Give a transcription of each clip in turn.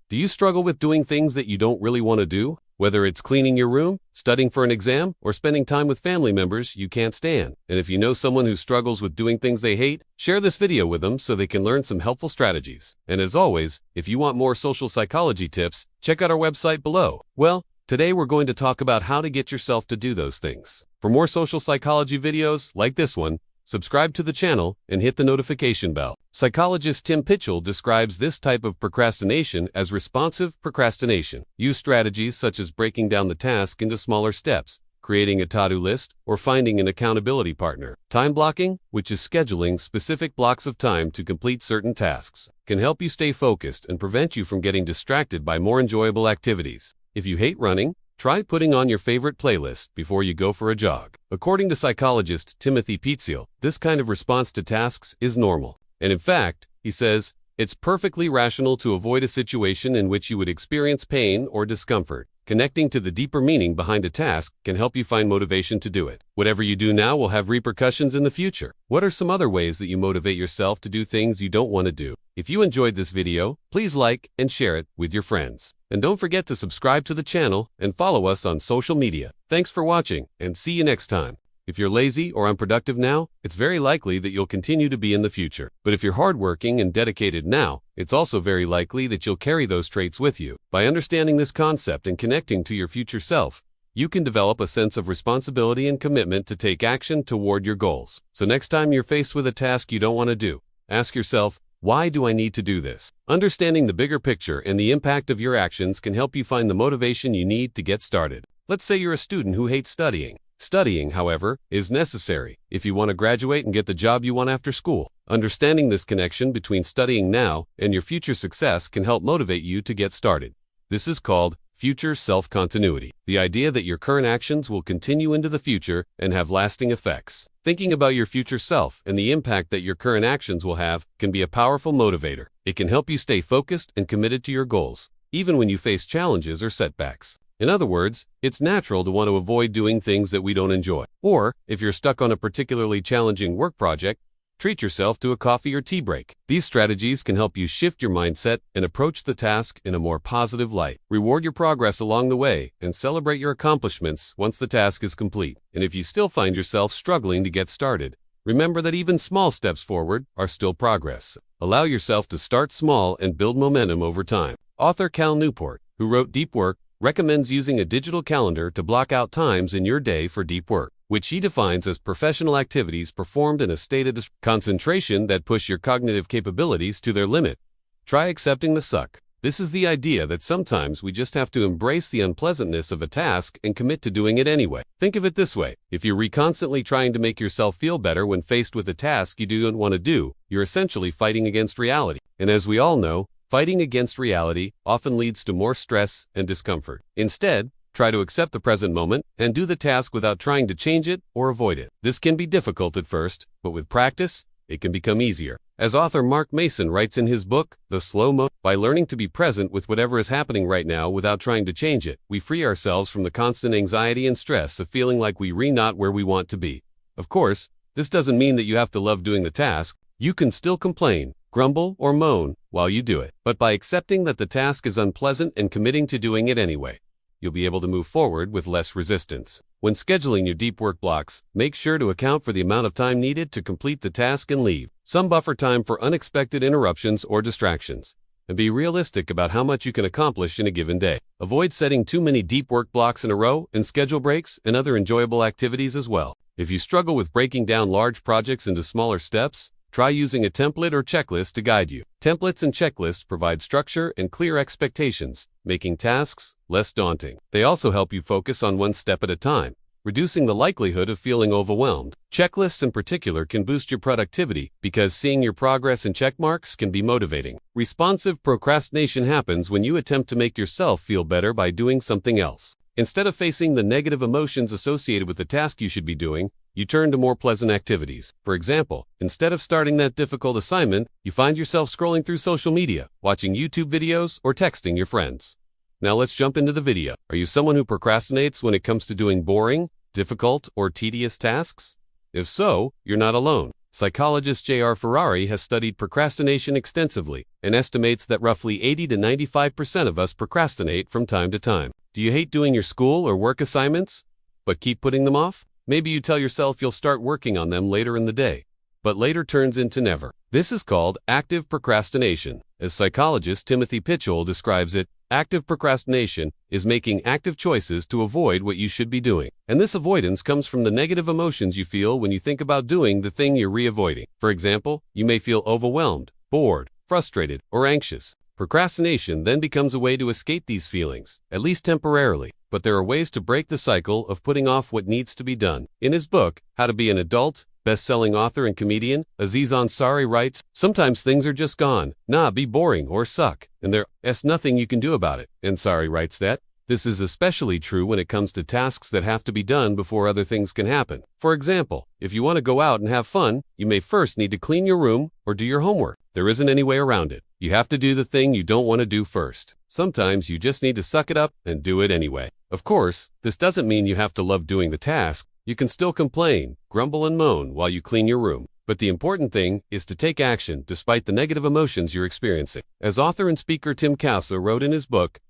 Do you struggle with doing things that you don't really want to do? Whether it's cleaning your room, studying for an exam, or spending time with family members you can't stand. And if you know someone who struggles with doing things they hate, share this video with them so they can learn some helpful strategies. And as always, if you want more social psychology tips, check out our website below. Well, today we're going to talk about how to get yourself to do those things. For more social psychology videos like this one, subscribe to the channel and hit the notification bell. Psychologist Tim Pitchell describes this type of procrastination as responsive procrastination. Use strategies such as breaking down the task into smaller steps, creating a to-do list, or finding an accountability partner. Time blocking, which is scheduling specific blocks of time to complete certain tasks, can help you stay focused and prevent you from getting distracted by more enjoyable activities. If you hate running, try putting on your favorite playlist before you go for a jog. According to psychologist Timothy Pitchell, this kind of response to tasks is normal. And in fact, he says, it's perfectly rational to avoid a situation in which you would experience pain or discomfort. Connecting to the deeper meaning behind a task can help you find motivation to do it. Whatever you do now will have repercussions in the future. What are some other ways that you motivate yourself to do things you don't want to do? If you enjoyed this video, please like and share it with your friends. And don't forget to subscribe to the channel and follow us on social media. Thanks for watching, and see you next time. If you're lazy or unproductive now, it's very likely that you'll continue to be in the future. But if you're hardworking and dedicated now, it's also very likely that you'll carry those traits with you. By understanding this concept and connecting to your future self, you can develop a sense of responsibility and commitment to take action toward your goals. So next time you're faced with a task you don't want to do, ask yourself, why do I need to do this? Understanding the bigger picture and the impact of your actions can help you find the motivation you need to get started. Let's say you're a student who hates studying. Studying, however, is necessary if you want to graduate and get the job you want after school. Understanding this connection between studying now and your future success can help motivate you to get started. This is called future self-continuity, the idea that your current actions will continue into the future and have lasting effects. Thinking about your future self and the impact that your current actions will have can be a powerful motivator. It can help you stay focused and committed to your goals, even when you face challenges or setbacks. In other words, it's natural to want to avoid doing things that we don't enjoy. Or, if you're stuck on a particularly challenging work project, treat yourself to a coffee or tea break. These strategies can help you shift your mindset and approach the task in a more positive light. Reward your progress along the way and celebrate your accomplishments once the task is complete. And if you still find yourself struggling to get started, remember that even small steps forward are still progress. Allow yourself to start small and build momentum over time. Author Cal Newport, who wrote Deep Work, recommends using a digital calendar to block out times in your day for deep work, which he defines as professional activities performed in a state of concentration that push your cognitive capabilities to their limit. Try accepting the suck. This is the idea that sometimes we just have to embrace the unpleasantness of a task and commit to doing it anyway. Think of it this way. If you're constantly trying to make yourself feel better when faced with a task you don't want to do, you're essentially fighting against reality. And as we all know, fighting against reality often leads to more stress and discomfort. Instead, try to accept the present moment and do the task without trying to change it or avoid it. This can be difficult at first, but with practice, it can become easier. As author Mark Mason writes in his book, The Slow Mo, by learning to be present with whatever is happening right now without trying to change it, we free ourselves from the constant anxiety and stress of feeling like we're not where we want to be. Of course, this doesn't mean that you have to love doing the task. You can still complain, grumble, or moan while you do it. But by accepting that the task is unpleasant and committing to doing it anyway, you'll be able to move forward with less resistance. When scheduling your deep work blocks, make sure to account for the amount of time needed to complete the task and leave some buffer time for unexpected interruptions or distractions. And be realistic about how much you can accomplish in a given day. Avoid setting too many deep work blocks in a row and schedule breaks and other enjoyable activities as well. If you struggle with breaking down large projects into smaller steps, try using a template or checklist to guide you. Templates and checklists provide structure and clear expectations, making tasks less daunting. They also help you focus on one step at a time, reducing the likelihood of feeling overwhelmed. Checklists in particular can boost your productivity because seeing your progress in check marks can be motivating. Responsive procrastination happens when you attempt to make yourself feel better by doing something else. Instead of facing the negative emotions associated with the task you should be doing, you turn to more pleasant activities. For example, instead of starting that difficult assignment, you find yourself scrolling through social media, watching YouTube videos, or texting your friends. Now let's jump into the video. Are you someone who procrastinates when it comes to doing boring, difficult, or tedious tasks? If so, you're not alone. Psychologist J.R. Ferrari has studied procrastination extensively and estimates that roughly 80 to 95% of us procrastinate from time to time. Do you hate doing your school or work assignments, but keep putting them off? Maybe you tell yourself you'll start working on them later in the day, but later turns into never. This is called active procrastination. As psychologist Timothy Pitchell describes it, active procrastination is making active choices to avoid what you should be doing. And this avoidance comes from the negative emotions you feel when you think about doing the thing you're avoiding. For example, you may feel overwhelmed, bored, frustrated, or anxious. Procrastination then becomes a way to escape these feelings, at least temporarily. But there are ways to break the cycle of putting off what needs to be done. In his book, How to Be an Adult, best-selling author and comedian Aziz Ansari writes, "Sometimes things are just gone, be boring or suck, and there's nothing you can do about it." Ansari writes that this is especially true when it comes to tasks that have to be done before other things can happen. For example, if you want to go out and have fun, you may first need to clean your room or do your homework. There isn't any way around it. You have to do the thing you don't want to do first. Sometimes you just need to suck it up and do it anyway. Of course, this doesn't mean you have to love doing the task. You can still complain, grumble, and moan while you clean your room. But the important thing is to take action despite the negative emotions you're experiencing. As author and speaker Tim Casa wrote in his book,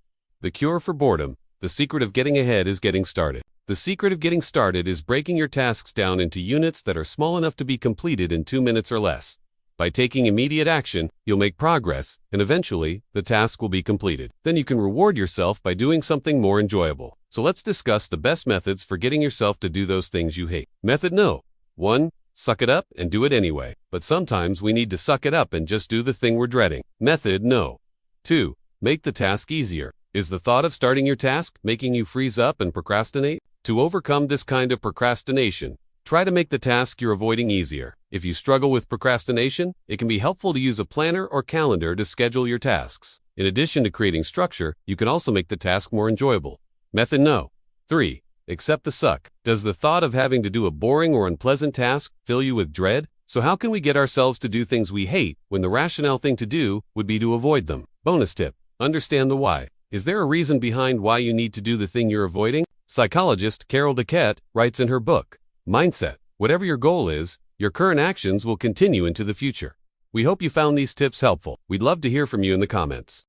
The Cure for Boredom, the secret of getting ahead is getting started. The secret of getting started is breaking your tasks down into units that are small enough to be completed in 2 minutes or less. By taking immediate action, you'll make progress, and eventually, the task will be completed. Then you can reward yourself by doing something more enjoyable. So let's discuss the best methods for getting yourself to do those things you hate. Method No. 1. Suck it up and do it anyway. But sometimes we need to suck it up and just do the thing we're dreading. Method No. 2. Make the task easier. Is the thought of starting your task making you freeze up and procrastinate? To overcome this kind of procrastination, try to make the task you're avoiding easier. If you struggle with procrastination, it can be helpful to use a planner or calendar to schedule your tasks. In addition to creating structure, you can also make the task more enjoyable. Method No. 3. Accept the suck. Does the thought of having to do a boring or unpleasant task fill you with dread? So how can we get ourselves to do things we hate when the rational thing to do would be to avoid them? Bonus tip. Understand the why. Is there a reason behind why you need to do the thing you're avoiding? Psychologist Carol Dweck writes in her book, Mindset. Whatever your goal is, your current actions will continue into the future. We hope you found these tips helpful. We'd love to hear from you in the comments.